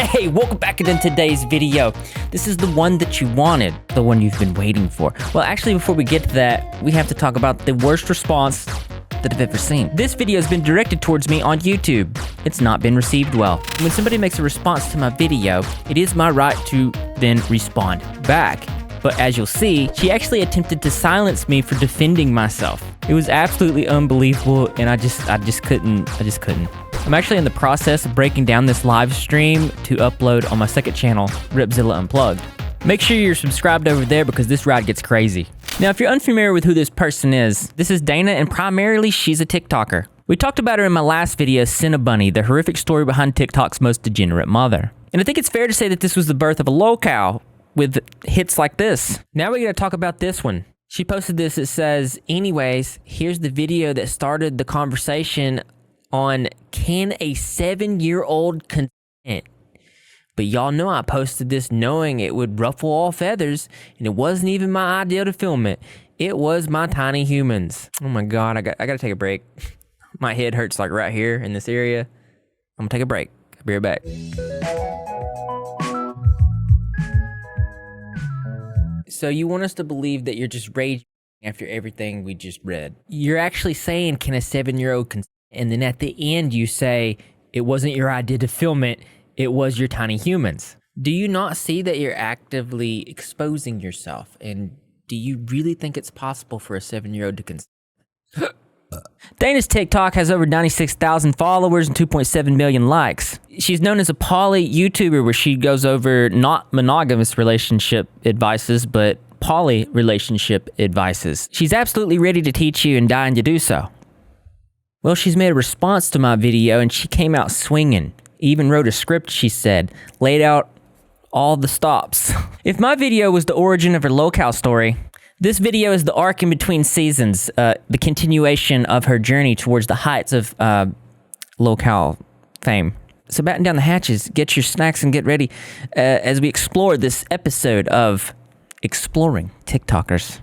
Hey, welcome back in today's video. This is the one that you wanted, the one you've been waiting for. Well, actually, before we get to that, we have to talk about the worst response that I've ever seen. This video has been directed towards me on YouTube. It's not been received well. When somebody makes a response to my video, it is my right to then respond back. But as you'll see, she actually attempted to silence me for defending myself. It was absolutely unbelievable, and I just couldn't. I'm actually in the process of breaking down this live stream to upload on my second channel, Ripzilla Unplugged. Make sure you're subscribed over there because this ride gets crazy. Now, if you're unfamiliar with who this person is, this is Dana, and primarily she's a TikToker. We talked about her in my last video, Sinna Bunny, the horrific story behind TikTok's most degenerate mother. And I think it's fair to say that this was the birth of a locale with hits like this. Now we're gonna talk about this one. She posted this, it says, anyways, here's the video that started the conversation on can a 7-year-old consent? But y'all know I posted this knowing it would ruffle all feathers, and it wasn't even my idea to film it. It was my tiny humans. Oh my God, I gotta take a break. My head hurts like right here in this area. I'm gonna take a break. I'll be right back. So you want us to believe that you're just raging after everything we just read. You're actually saying, can a 7-year-old consent? And then at the end you say, it wasn't your idea to film it, it was your tiny humans. Do you not see that you're actively exposing yourself? And do you really think it's possible for a 7-year-old to consent? Dana's TikTok has over 96,000 followers and 2.7 million likes. She's known as a poly YouTuber where she goes over not monogamous relationship advices, but poly relationship advices. She's absolutely ready to teach you and dying to do so. Well, she's made a response to my video and she came out swinging. Even wrote a script, she said, laid out all the stops. If my video was the origin of her locale story, this video is the arc in between seasons, the continuation of her journey towards the heights of locale fame. So batten down the hatches, get your snacks and get ready as we explore this episode of Exploring TikTokers.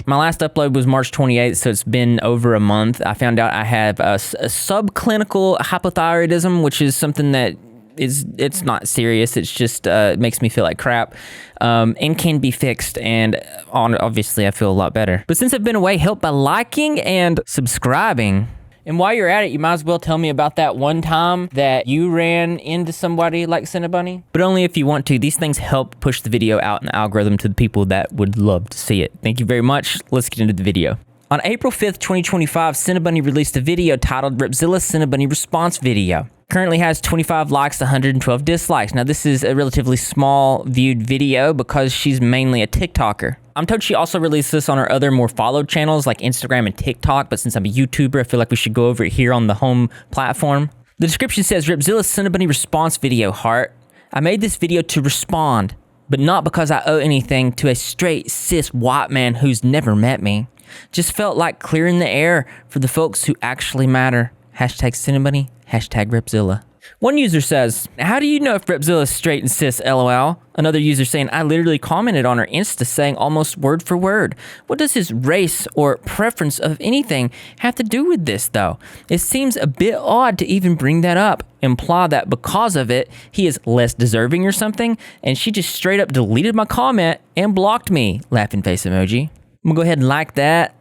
My last upload was March 28th, so it's been over a month. I found out I have a subclinical hypothyroidism, which is something that it's not serious. It's just makes me feel like crap, and can be fixed. And obviously, I feel a lot better. But since I've been away, help by liking and subscribing. And while you're at it, you might as well tell me about that one time that you ran into somebody like Sinna Bunny. But only if you want to. These things help push the video out in the algorithm to the people that would love to see it. Thank you very much. Let's get into the video. On April 5th, 2025, Sinna Bunny released a video titled Ripzilla Sinna Bunny Response Video. Currently has 25 likes, 112 dislikes. Now this is a relatively small viewed video because she's mainly a TikToker. I'm told she also released this on her other more followed channels like Instagram and TikTok, but since I'm a YouTuber, I feel like we should go over it here on the home platform. The description says, Ripzilla Sinna Bunny Response Video, heart. I made this video to respond, but not because I owe anything to a straight cis white man who's never met me. Just felt like clearing the air for the folks who actually matter. Hashtag Sinna Bunny, hashtag Ripzilla. One user says, how do you know if Ripzilla is straight and cis, lol? Another user saying, I literally commented on her Insta saying almost word for word. What does his race or preference of anything have to do with this though? It seems a bit odd to even bring that up, imply that because of it, he is less deserving or something, and she just straight up deleted my comment and blocked me, laughing face emoji. I'm gonna go ahead and like that.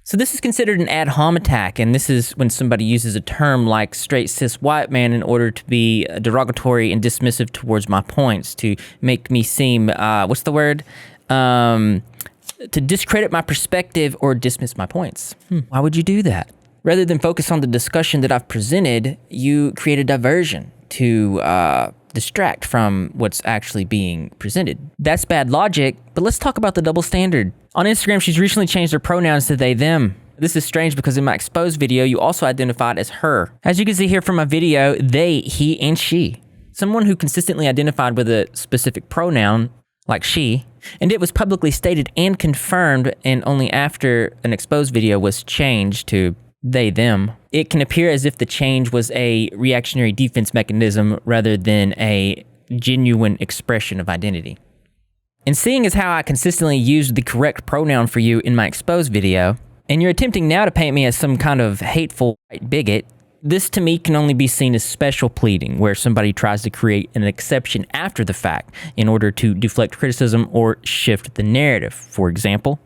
So this is considered an ad hom attack, and this is when somebody uses a term like straight cis white man in order to be derogatory and dismissive towards my points, to make me seem, what's the word? To discredit my perspective or dismiss my points. Why would you do that? Rather than focus on the discussion that I've presented, you create a diversion to distract from what's actually being presented. That's bad logic, but let's talk about the double standard. On Instagram, she's recently changed her pronouns to they, them. This is strange because in my exposed video, you also identified as her. As you can see here from my video, they, he, and she. Someone who consistently identified with a specific pronoun, like she, and it was publicly stated and confirmed, and only after an exposed video was changed to they, them. It can appear as if the change was a reactionary defense mechanism rather than a genuine expression of identity. And seeing as how I consistently used the correct pronoun for you in my exposed video, And you're attempting now to paint me as some kind of hateful white bigot. This to me can only be seen as special pleading, where somebody tries to create an exception after the fact in order to deflect criticism or shift the narrative. For example,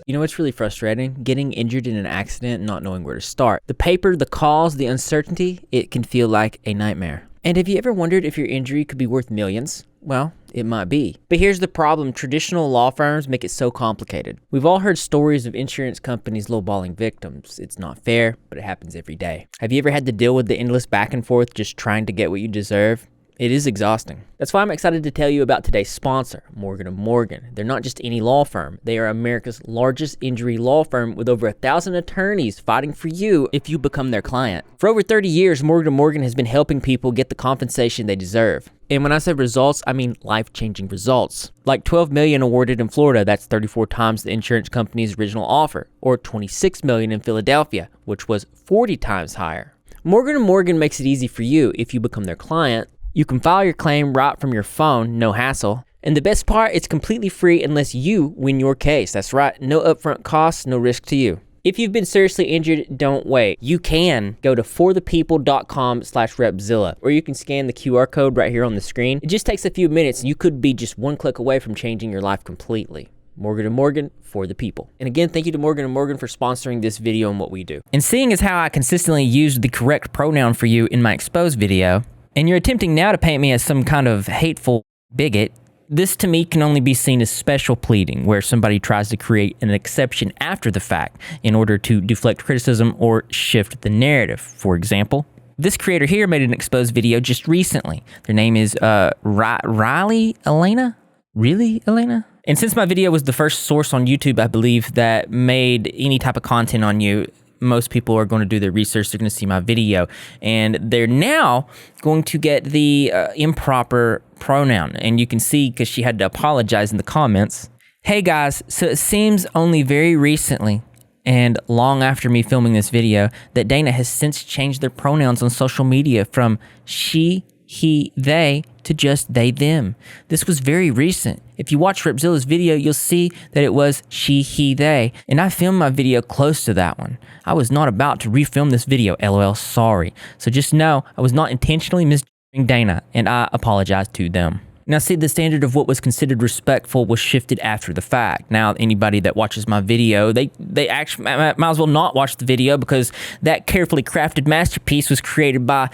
you know what's really frustrating? Getting injured in an accident and not knowing where to start. The paper, the calls, the uncertainty, it can feel like a nightmare. And have you ever wondered if your injury could be worth millions? Well, it might be. But here's the problem. Traditional law firms make it so complicated. We've all heard stories of insurance companies lowballing victims. It's not fair, but it happens every day. Have you ever had to deal with the endless back and forth just trying to get what you deserve? It is exhausting. That's why I'm excited to tell you about today's sponsor, Morgan & Morgan. They're not just any law firm. They are America's largest injury law firm with over 1,000 attorneys fighting for you if you become their client. For over 30 years, Morgan & Morgan has been helping people get the compensation they deserve. And when I say results, I mean life-changing results. Like $12 million awarded in Florida, that's 34 times the insurance company's original offer, or $26 million in Philadelphia, which was 40 times higher. Morgan & Morgan makes it easy for you if you become their client. You can file your claim right from your phone, no hassle. And the best part, it's completely free unless you win your case. That's right, no upfront costs, no risk to you. If you've been seriously injured, don't wait. You can go to forthepeople.com/Repzilla, or you can scan the QR code right here on the screen. It just takes a few minutes, and you could be just one click away from changing your life completely. Morgan & Morgan, for the people. And again, thank you to Morgan & Morgan for sponsoring this video and what we do. And seeing as how I consistently used the correct pronoun for you in my exposed video, and you're attempting now to paint me as some kind of hateful bigot, this to me can only be seen as special pleading, where somebody tries to create an exception after the fact in order to deflect criticism or shift the narrative. For example, this creator here made an exposed video just recently. Their name is Riley Elena? Really, Elena? And since my video was the first source on YouTube, I believe, that made any type of content on you, most people are going to do their research. They're going to see my video, and they're now going to get the improper pronoun. And you can see, because she had to apologize in the comments. Hey guys, so it seems only very recently and long after me filming this video that Dana has since changed their pronouns on social media from she, he, they to just they, them. This was very recent. If you watch Repzilla's video, you'll see that it was she, he, they, and I filmed my video close to that one. I was not about to refilm this video, LOL, sorry. So just know, I was not intentionally misgendering Dana, and I apologize to them. Now see, the standard of what was considered respectful was shifted after the fact. Now anybody that watches my video, they actually might as well not watch the video, because that carefully crafted masterpiece was created by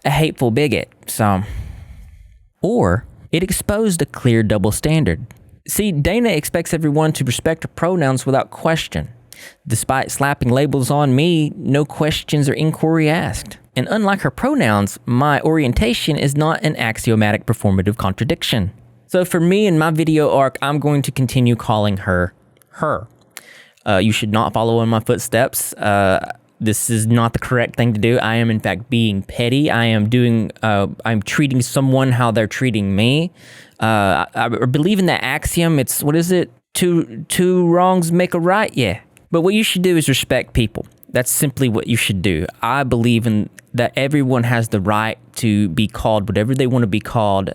a hateful bigot. So, or it exposed a clear double standard. See, Dana expects everyone to respect her pronouns without question. Despite slapping labels on me, no questions or inquiry asked. And unlike her pronouns, my orientation is not an axiomatic performative contradiction. So for me in my video arc, I'm going to continue calling her her. You should not follow in my footsteps. This is not the correct thing to do. I am in fact being petty. I'm treating someone how they're treating me. I believe in that axiom. It's, what is it? Two wrongs make a right? Yeah. But what you should do is respect people. That's simply what you should do. I believe in that everyone has the right to be called whatever they want to be called.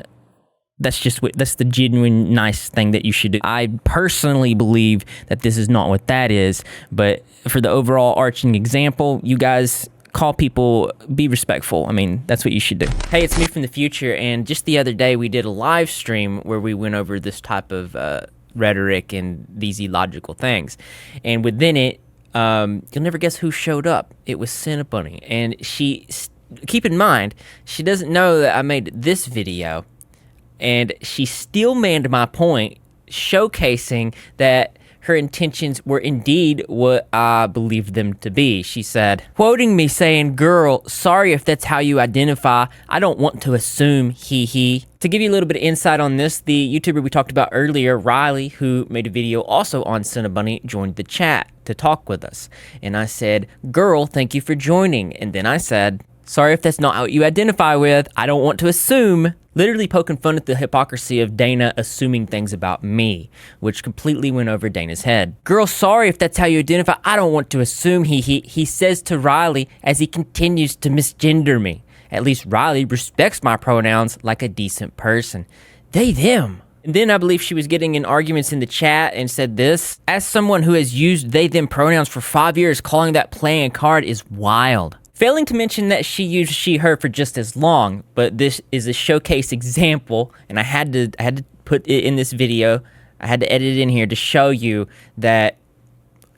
That's the genuine nice thing that you should do. I personally believe that this is not what that is, but for the overall arching example, you guys call people, be respectful. I mean, that's what you should do. Hey, it's me from the future, and just the other day we did a live stream where we went over this type of rhetoric and these illogical things. And within it, you'll never guess who showed up. It was Sinna, and keep in mind, she doesn't know that I made this video. And she still manned my point, showcasing that her intentions were indeed what I believed them to be. She said, quoting me saying, "Girl, sorry if that's how you identify. I don't want to assume he." To give you a little bit of insight on this, the YouTuber we talked about earlier, Riley, who made a video also on Sinna, joined the chat to talk with us. And I said, "Girl, thank you for joining." And then I said, "Sorry if that's not what you identify with. I don't want to assume." Literally poking fun at the hypocrisy of Dana assuming things about me, which completely went over Dana's head. "Girl, sorry if that's how you identify. I don't want to assume he says to Riley as he continues to misgender me. At least Riley respects my pronouns like a decent person. They, them." And then I believe she was getting in arguments in the chat and said this: as someone who has used they them pronouns for 5 years, calling that playing a card is wild. Failing to mention that she used she her for just as long, but this is a showcase example, and I had to put it in this video. I had to edit it in here to show you that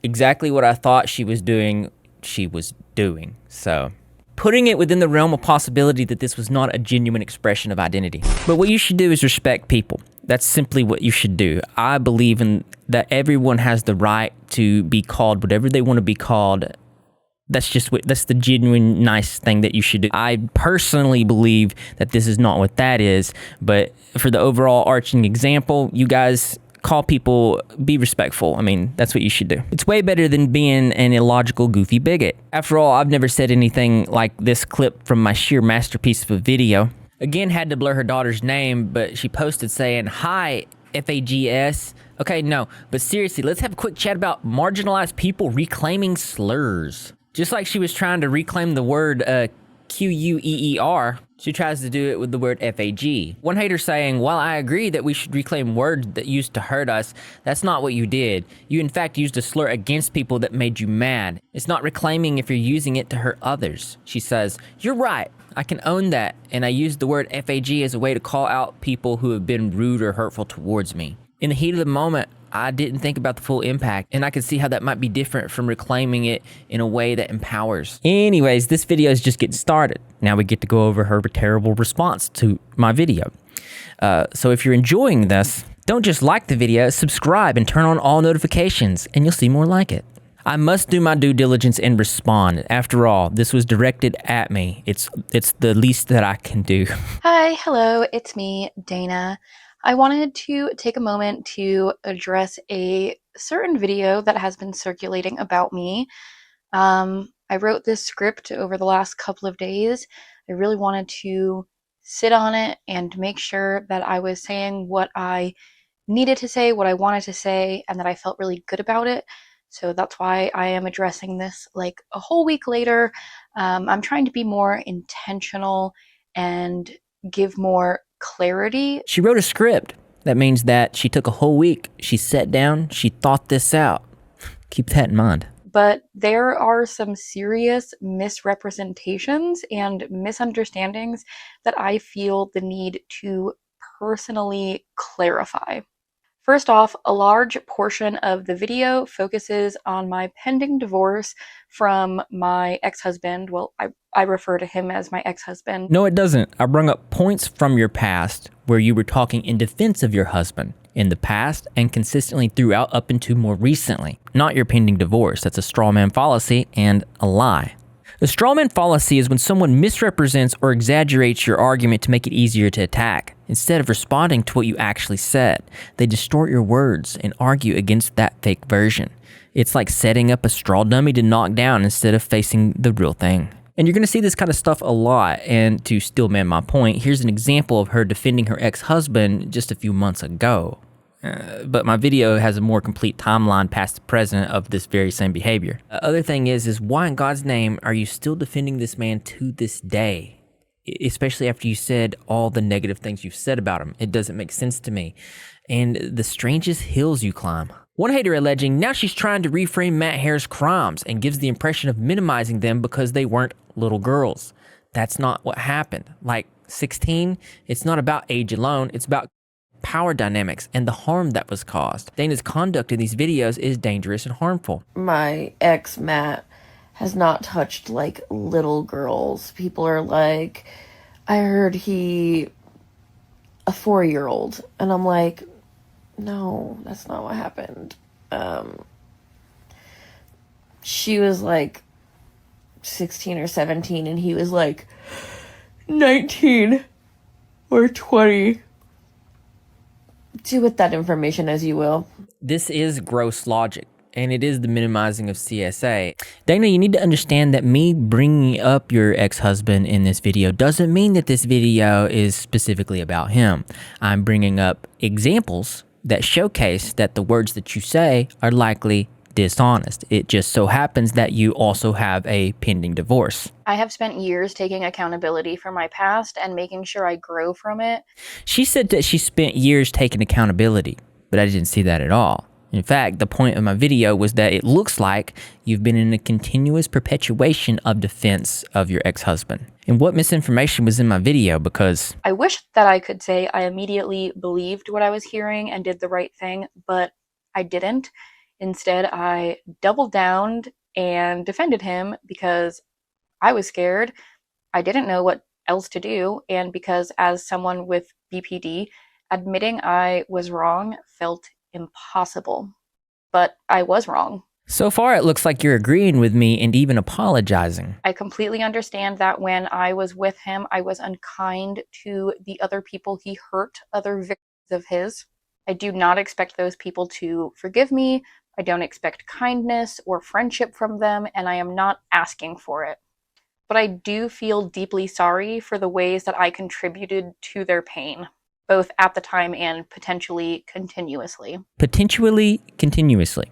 exactly what I thought she was doing, she was doing. So, putting it within the realm of possibility that this was not a genuine expression of identity. But what you should do is respect people. That's simply what you should do. I believe in that everyone has the right to be called whatever they want to be called. That's the genuine nice thing that you should do. I personally believe that this is not what that is, but for the overall arching example, you guys call people, be respectful. I mean, that's what you should do. It's way better than being an illogical, goofy bigot. After all, I've never said anything like this clip from my sheer masterpiece of a video. Again, had to blur her daughter's name, but she posted saying, "Hi, FAGS." Okay, no, but seriously, let's have a quick chat about marginalized people reclaiming slurs. Just like she was trying to reclaim the word QUEER, she tries to do it with the word FAG. One hater saying, while I agree that we should reclaim words that used to hurt us, that's not what you did. You in fact used a slur against people that made you mad. It's not reclaiming if you're using it to hurt others. She says, you're right, I can own that, and I used the word FAG as a way to call out people who have been rude or hurtful towards me. In the heat of the moment, I didn't think about the full impact, and I could see how that might be different from reclaiming it in a way that empowers. Anyways, this video is just getting started. Now we get to go over her terrible response to my video. So if you're enjoying this, don't just like the video, subscribe and turn on all notifications, and you'll see more like it. I must do my due diligence and respond. After all, this was directed at me. It's the least that I can do. Hi, hello, it's me, Dana. I wanted to take a moment to address a certain video that has been circulating about me. I wrote this script over the last couple of days. I really wanted to sit on it and make sure that I was saying what I needed to say, what I wanted to say, and that I felt really good about it. So that's why I am addressing this like a whole week later. I'm trying to be more intentional and give more clarity. She wrote a script. That means that she took a whole week. She sat down, she thought this out. Keep that in mind. But there are some serious misrepresentations and misunderstandings that I feel the need to personally clarify. First off, a large portion of the video focuses on my pending divorce from my ex-husband. Well, I refer to him as my ex-husband. No, it doesn't. I brought up points from your past where you were talking in defense of your husband in the past and consistently throughout up into more recently. Not your pending divorce. That's a straw man fallacy and a lie. A straw man fallacy is when someone misrepresents or exaggerates your argument to make it easier to attack. Instead of responding to what you actually said, they distort your words and argue against that fake version. It's like setting up a straw dummy to knock down instead of facing the real thing. And you're going to see this kind of stuff a lot, and to still man my point, here's an example of her defending her ex-husband just a few months ago. But my video has a more complete timeline past the present of this very same behavior. Other thing is why in God's name are you still defending this man to this day? Especially after you said all the negative things you've said about him. It doesn't make sense to me. And the strangest hills you climb. One hater alleging now she's trying to reframe Matt Hare's crimes and gives the impression of minimizing them because they weren't little girls. That's not what happened. Like 16, it's not about age alone, it's about power dynamics and the harm that was caused. Dana's conduct in these videos is dangerous and harmful. My ex, Matt, has not touched, like, little girls. People are like, I heard a 4-year-old. And I'm like, no, that's not what happened. She was, like, 16 or 17, and he was, like, 19 or 20. Do with that information as you will. This is gross logic, and it is the minimizing of CSA. Dana, you need to understand that me bringing up your ex-husband in this video doesn't mean that this video is specifically about him. I'm bringing up examples that showcase that the words that you say are likely dishonest. It just so happens that you also have a pending divorce. I have spent years taking accountability for my past and making sure I grow from it. She said that she spent years taking accountability, but I didn't see that at all. In fact, the point of my video was that it looks like you've been in a continuous perpetuation of defense of your ex-husband. And what misinformation was in my video? Because I wish that I could say I immediately believed what I was hearing and did the right thing, but I didn't. Instead, I doubled down and defended him because I was scared. I didn't know what else to do, and because as someone with BPD, admitting I was wrong felt impossible. But I was wrong. so far it looks like you're agreeing with me and even apologizing. I completely understand that when I was with him, I was unkind to the other people he hurt, other victims of his. I do not expect those people to forgive me. I don't expect kindness or friendship from them, and I am not asking for it. But I do feel deeply sorry for the ways that I contributed to their pain, both at the time and potentially continuously. Potentially, continuously.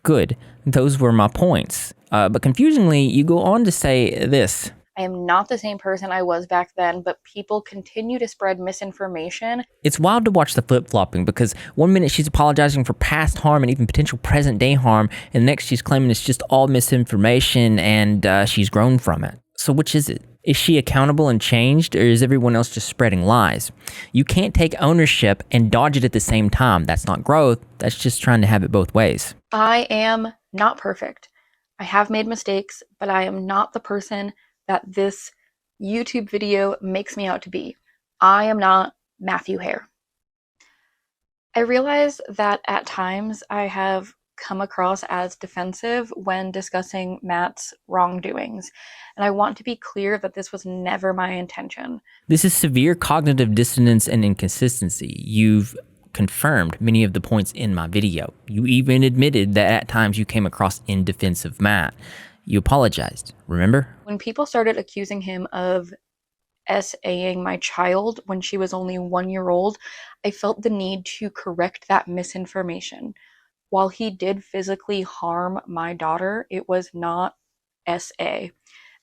Good. Those were my points. But confusingly, you go on to say this. I am not the same person I was back then, but people continue to spread misinformation. It's wild to watch the flip-flopping because one minute she's apologizing for past harm and even potential present-day harm, and the next she's claiming it's just all misinformation and she's grown from it. So which is it? Is she accountable and changed, or is everyone else just spreading lies? You can't take ownership and dodge it at the same time. That's not growth. That's just trying to have it both ways. I am not perfect. I have made mistakes, but I am not the person that this YouTube video makes me out to be. I am not Matthew Hare. I realize that at times I have come across as defensive when discussing Matt's wrongdoings, and I want to be clear that this was never my intention. This is severe cognitive dissonance and inconsistency. You've confirmed many of the points in my video. You even admitted that at times you came across in defense of Matt. You apologized, remember? When people started accusing him of SAing my child when she was only 1 year old, I felt the need to correct that misinformation. While he did physically harm my daughter, it was not SA.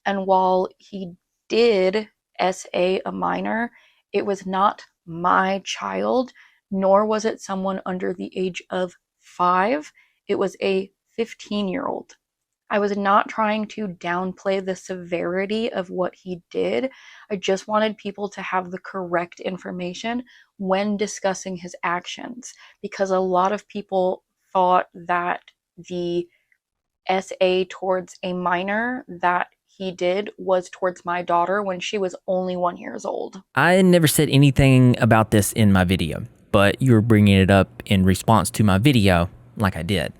And while he did SA a minor, it was not my child, nor was it someone under the age of 5. It was a 15-year-old. I was not trying to downplay the severity of what he did. I just wanted people to have the correct information when discussing his actions, because a lot of people thought that the SA towards a minor that he did was towards my daughter when she was only 1 year old. I never said anything about this in my video, but you're bringing it up in response to my video like I did.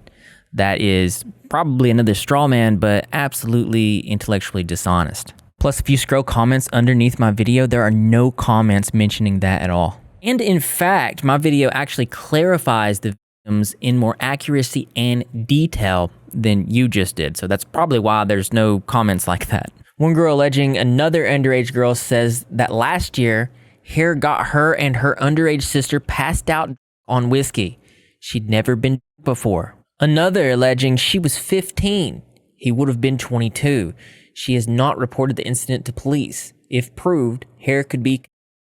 That is probably another straw man, but absolutely intellectually dishonest. Plus, if you scroll comments underneath my video, there are no comments mentioning that at all. And in fact, my video actually clarifies the victims in more accuracy and detail than you just did. So that's probably why there's no comments like that. One girl alleging another underage girl says that last year, Hare got her and her underage sister passed out on whiskey. She'd never been before. Another alleging she was 15. He would have been 22. She has not reported the incident to police. If proved, Hare could be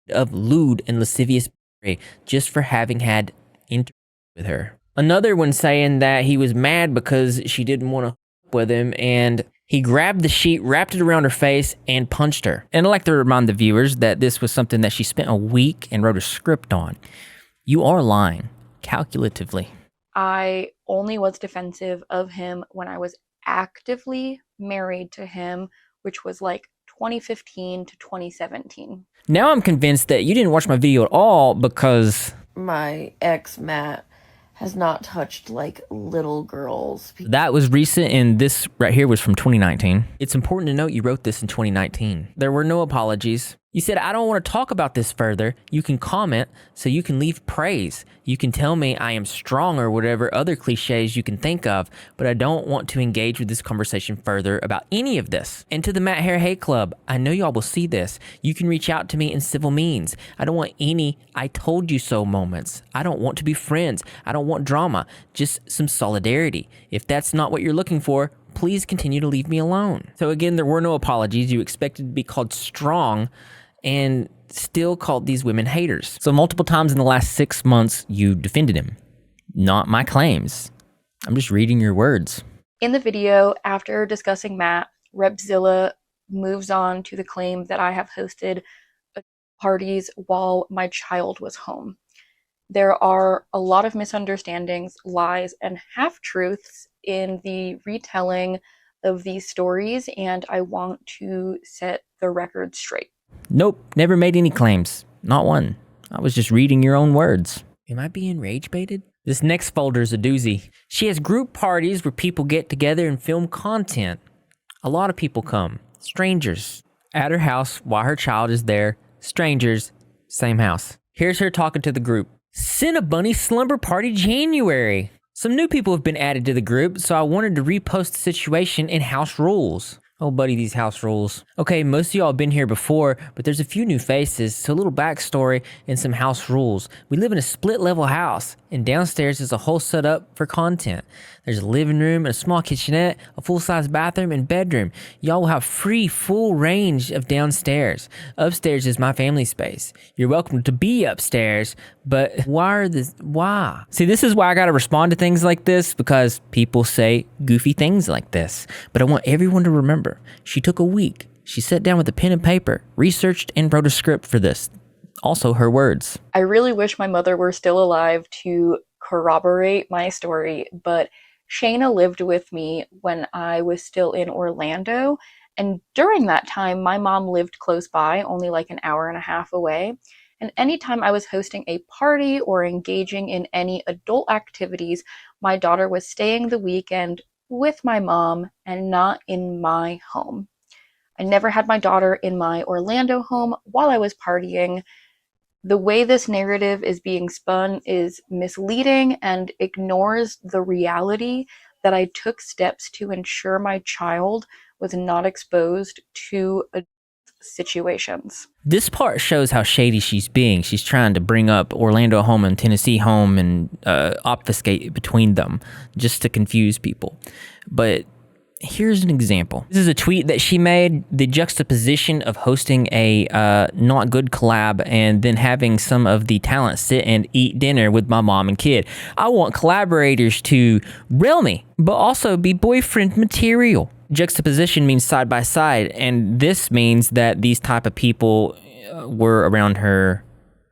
of lewd and lascivious battery just for having had intercourse with her. Another one saying that he was mad because she didn't want to with him and he grabbed the sheet, wrapped it around her face, and punched her. And I'd like to remind the viewers that this was something that she spent a week and wrote a script on. You are lying, calculatively. I only was defensive of him when I was actively married to him, which was like 2015 to 2017. Now I'm convinced that you didn't watch my video at all because My ex, Matt, has not touched like little girls. that was recent and this right here was from 2019. It's important to note you wrote this in 2019. There were no apologies. You said, I don't want to talk about this further. You can comment, so you can leave praise. You can tell me I am strong or whatever other cliches you can think of, but I don't want to engage with this conversation further about any of this. And to the Matt Hair Hate Club, I know y'all will see this. You can reach out to me in civil means. I don't want any I told you so moments. I don't want to be friends. I don't want drama, just some solidarity. If that's not what you're looking for, please continue to leave me alone. So again, there were no apologies. You expected to be called strong and still called these women haters. So multiple times in the last 6 months, you defended him. Not my claims. I'm just reading your words. In the video, after discussing Matt, Repzilla moves on to the claim that I have hosted parties while my child was home. There are a lot of misunderstandings, lies, and half-truths in the retelling of these stories, and I want to set the record straight. Nope, never made any claims. Not one. I was just reading your own words. Am I being rage baited? This next folder is a doozy. She has group parties where people get together and film content. A lot of people come. Strangers. At her house while her child is there. Strangers. Same house. Here's her talking to the group. Sinna Bunny Slumber Party January. Some new people have been added to the group, so I wanted to repost the situation in house rules. Oh, buddy, these house rules. Okay, most of y'all have been here before, but there's a few new faces, so a little backstory and some house rules. We live in a split-level house, and downstairs is a whole setup for content. There's a living room, and a small kitchenette, a full-size bathroom, and bedroom. Y'all will have free, full range of downstairs. Upstairs is my family space. You're welcome to be upstairs, but why? See, this is why I gotta respond to things like this, because people say goofy things like this. But I want everyone to remember, she took a week. She sat down with a pen and paper, researched, and wrote a script for this. Also her words. I really wish my mother were still alive to corroborate my story, but Shayna lived with me when I was still in Orlando, and during that time, my mom lived close by, only like an hour and a half away. And anytime I was hosting a party or engaging in any adult activities, my daughter was staying the weekend with my mom and not in my home. I never had my daughter in my Orlando home while I was partying. The way this narrative is being spun is misleading and ignores the reality that I took steps to ensure my child was not exposed to situations. This part shows how shady she's being. She's trying to bring up Orlando home and Tennessee home and obfuscate between them just to confuse people. But here's an example. This is a tweet that she made, the juxtaposition of hosting a not good collab and then having some of the talent sit and eat dinner with my mom and kid. I want collaborators to rail me, but also be boyfriend material. Juxtaposition means side by side, and this means that these type of people were around her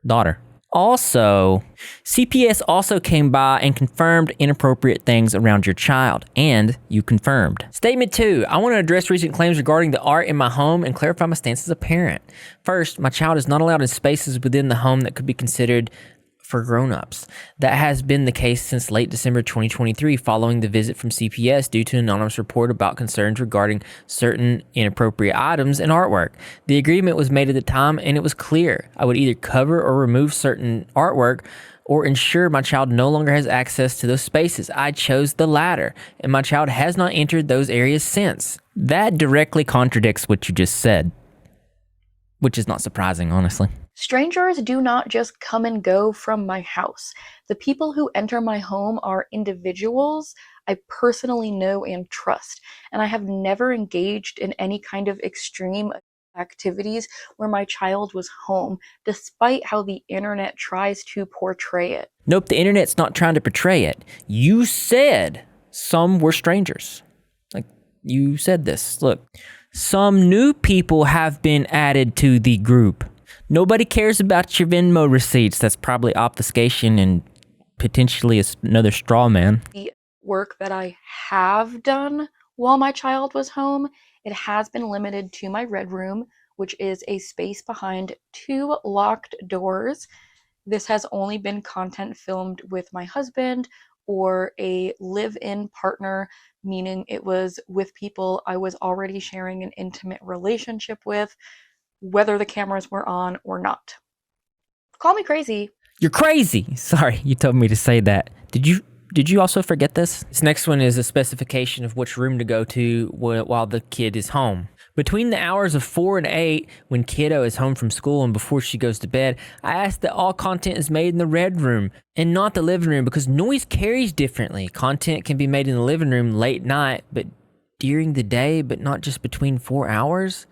daughter. Also, CPS also came by and confirmed inappropriate things around your child, and you confirmed. Statement 2, I want to address recent claims regarding the art in my home and clarify my stance as a parent. First, my child is not allowed in spaces within the home that could be considered for grown-ups. That has been the case since late December 2023 following the visit from CPS due to an anonymous report about concerns regarding certain inappropriate items and artwork. The agreement was made at the time and it was clear. I would either cover or remove certain artwork or ensure my child no longer has access to those spaces. I chose the latter, and my child has not entered those areas since. That directly contradicts what you just said, which is not surprising, honestly. Strangers do not just come and go from my house. The people who enter my home are individuals I personally know and trust, and I have never engaged in any kind of extreme activities where my child was home, despite how the internet tries to portray it. Nope, the internet's not trying to portray it. You said some were strangers. Like, you said this. Look, some new people have been added to the group. Nobody cares about your Venmo receipts. That's probably obfuscation and potentially another straw man. The work that I have done while my child was home, it has been limited to my red room, which is a space behind 2 locked doors. This has only been content filmed with my husband or a live-in partner, meaning it was with people I was already sharing an intimate relationship with. whether the cameras were on or not. Call me crazy. You're crazy. Sorry, you told me to say that. Did you also forget this? This next one is a specification of which room to go to while the kid is home. Between the hours of 4 and 8, when kiddo is home from school and before she goes to bed, I ask that all content is made in the red room and not the living room because noise carries differently. Content can be made in the living room late night, but during the day, but not just between 4 hours.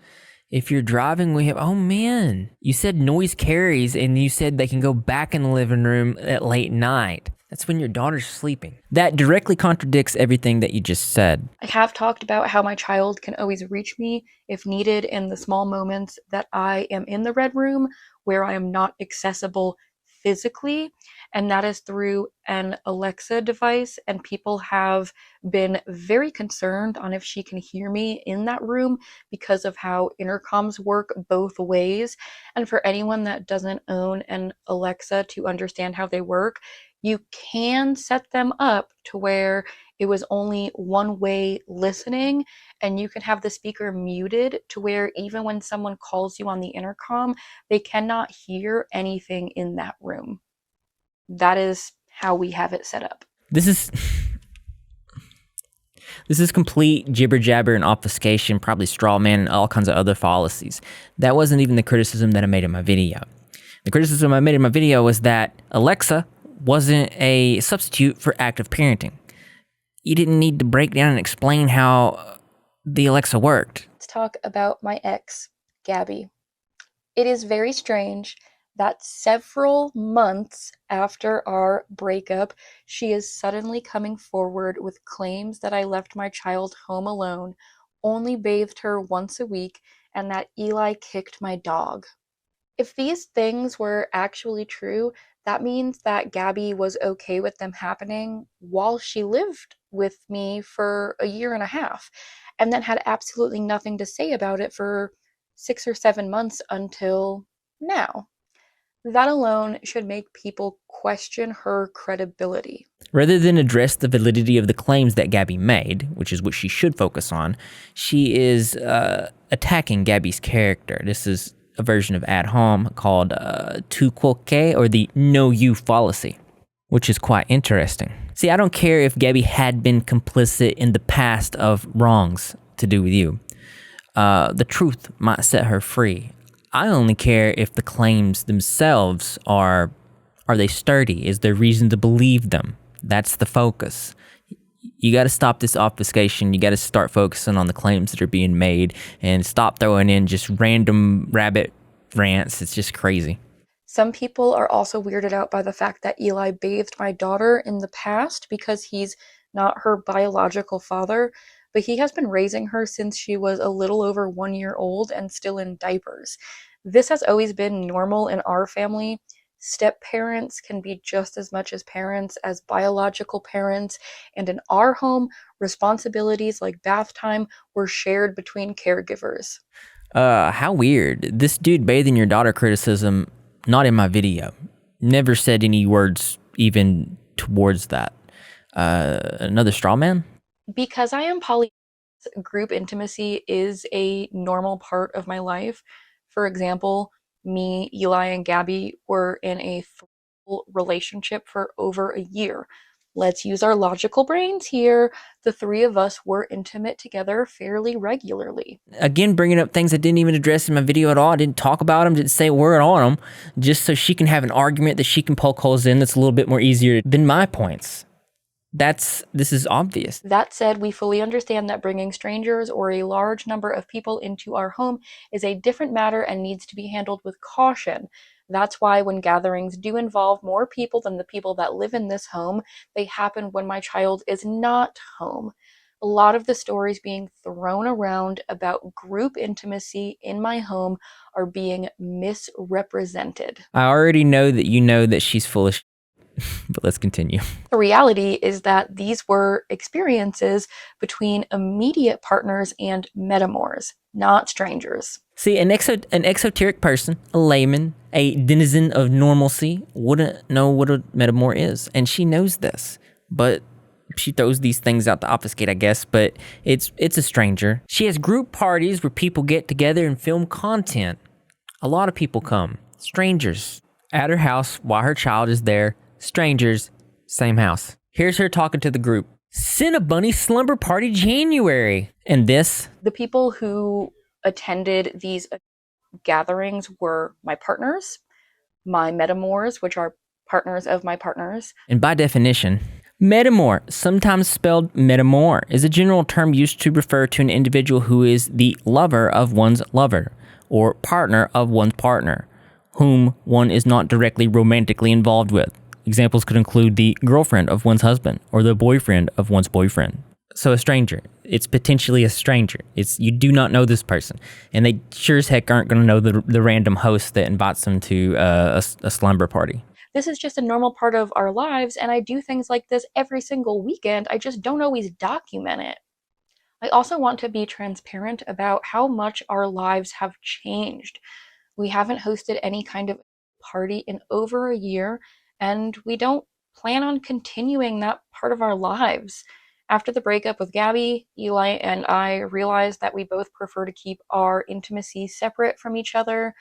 If you're driving, oh man, you said noise carries and you said they can go back in the living room at late night. That's when your daughter's sleeping. That directly contradicts everything that you just said. I have talked about how my child can always reach me if needed in the small moments that I am in the red room where I am not accessible physically, and that is through an Alexa device, and people have been very concerned on if she can hear me in that room because of how intercoms work both ways. And for anyone that doesn't own an Alexa to understand how they work, you can set them up to where it was only one way listening, and you can have the speaker muted to where even when someone calls you on the intercom, they cannot hear anything in that room. That is how we have it set up. This is complete jibber jabber and obfuscation, probably straw man and all kinds of other fallacies. That wasn't even the criticism that I made in my video. The criticism I made in my video was that Alexa wasn't a substitute for active parenting. You didn't need to break down and explain how the Alexa worked. Let's talk about my ex, Gabby. It is very strange that several months after our breakup, she is suddenly coming forward with claims that I left my child home alone, only bathed her once a week, and that Eli kicked my dog. If these things were actually true, that means that Gabby was okay with them happening while she lived with me for a year and a half, and then had absolutely nothing to say about it for 6 or 7 months until now. That alone should make people question her credibility. Rather than address the validity of the claims that Gabby made, which is what she should focus on, she is attacking Gabby's character. This is a version of ad hom called tu quoque, or the know you fallacy, which is quite interesting. See, I don't care if Gabby had been complicit in the past of wrongs to do with you. The truth might set her free. I only care if the claims themselves are they sturdy? Is there reason to believe them? That's the focus. You got to stop this obfuscation. You got to start focusing on the claims that are being made and stop throwing in just random rabbit rants. It's just crazy. Some people are also weirded out by the fact that Eli bathed my daughter in the past because he's not her biological father, but he has been raising her since she was a little over 1 year old and still in diapers. This has always been normal in our family. Step-parents can be just as much as parents as biological parents, and in our home, responsibilities like bath time were shared between caregivers. How weird. This dude bathing your daughter criticism, not in my video. Never said any words even towards that. Another straw man? Because I am poly, group intimacy is a normal part of my life. For example, me, Eli, and Gabby were in a full relationship for over a year. Let's use our logical brains here. The three of us were intimate together fairly regularly. Again, bringing up things I didn't even address in my video at all. I didn't talk about them, didn't say a word on them, just so she can have an argument that she can poke holes in that's a little bit more easier than my points. This is obvious. That said, we fully understand that bringing strangers or a large number of people into our home is a different matter and needs to be handled with caution. That's why when gatherings do involve more people than the people that live in this home, they happen when my child is not home. A lot of the stories being thrown around about group intimacy in my home are being misrepresented. I already know that you know that she's full of but let's continue. The reality is that these were experiences between immediate partners and metamors, not strangers. See, an exoteric person, a layman, a denizen of normalcy, wouldn't know what a metamor is. And she knows this. But she throws these things out to obfuscate, I guess. But it's a stranger. She has group parties where people get together and film content. A lot of people come. Strangers. At her house while her child is there. Strangers. Same house. Here's her talking to the group. Sinna Bunny Slumber Party January. And this? The people who attended these gatherings were my partners, my metamors, which are partners of my partners. And by definition, metamor, sometimes spelled metamor, is a general term used to refer to an individual who is the lover of one's lover, or partner of one's partner, whom one is not directly romantically involved with. Examples could include the girlfriend of one's husband, or the boyfriend of one's boyfriend. So a stranger, it's potentially a stranger. You do not know this person, and they sure as heck aren't going to know the random host that invites them to a slumber party. This is just a normal part of our lives, and I do things like this every single weekend. I just don't always document it. I also want to be transparent about how much our lives have changed. We haven't hosted any kind of party in over a year, and we don't plan on continuing that part of our lives. After the breakup with Gabby, Eli and I realized that we both prefer to keep our intimacy separate from each other.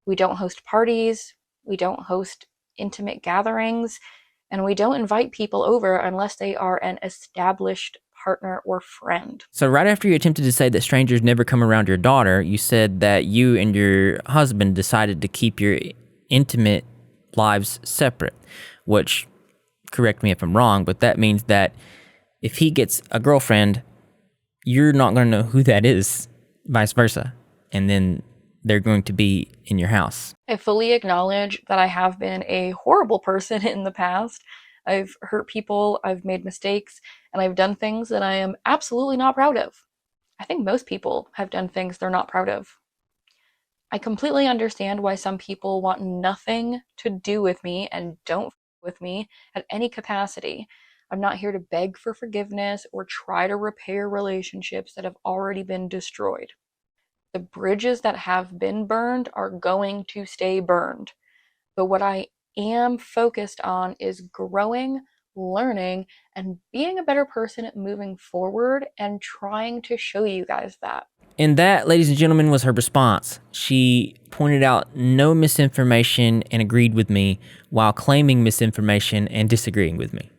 We don't host parties, we don't host intimate gatherings, and we don't invite people over unless they are an established partner or friend. So right after you attempted to say that strangers never come around your daughter, you said that you and your husband decided to keep your intimate lives separate, which, correct me if I'm wrong, but that means that if he gets a girlfriend, you're not going to know who that is, vice versa. And then they're going to be in your house. I fully acknowledge that I have been a horrible person in the past. I've hurt people, I've made mistakes, and I've done things that I am absolutely not proud of. I think most people have done things they're not proud of. I completely understand why some people want nothing to do with me and don't with me at any capacity. I'm not here to beg for forgiveness or try to repair relationships that have already been destroyed. The bridges that have been burned are going to stay burned. But what I am focused on is growing, learning, and being a better person moving forward and trying to show you guys that. And that, ladies and gentlemen, was her response. She pointed out no misinformation and agreed with me while claiming misinformation and disagreeing with me.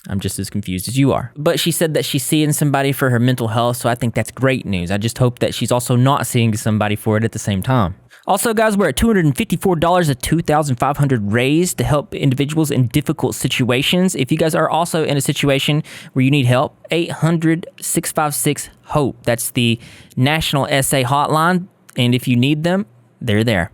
I'm just as confused as you are. But she said that she's seeing somebody for her mental health, so I think that's great news. I just hope that she's also not seeing somebody for it at the same time. Also, guys, we're at $254 of $2,500 raised to help individuals in difficult situations. If you guys are also in a situation where you need help, 800-656-HOPE. That's the National SA hotline, and if you need them, they're there.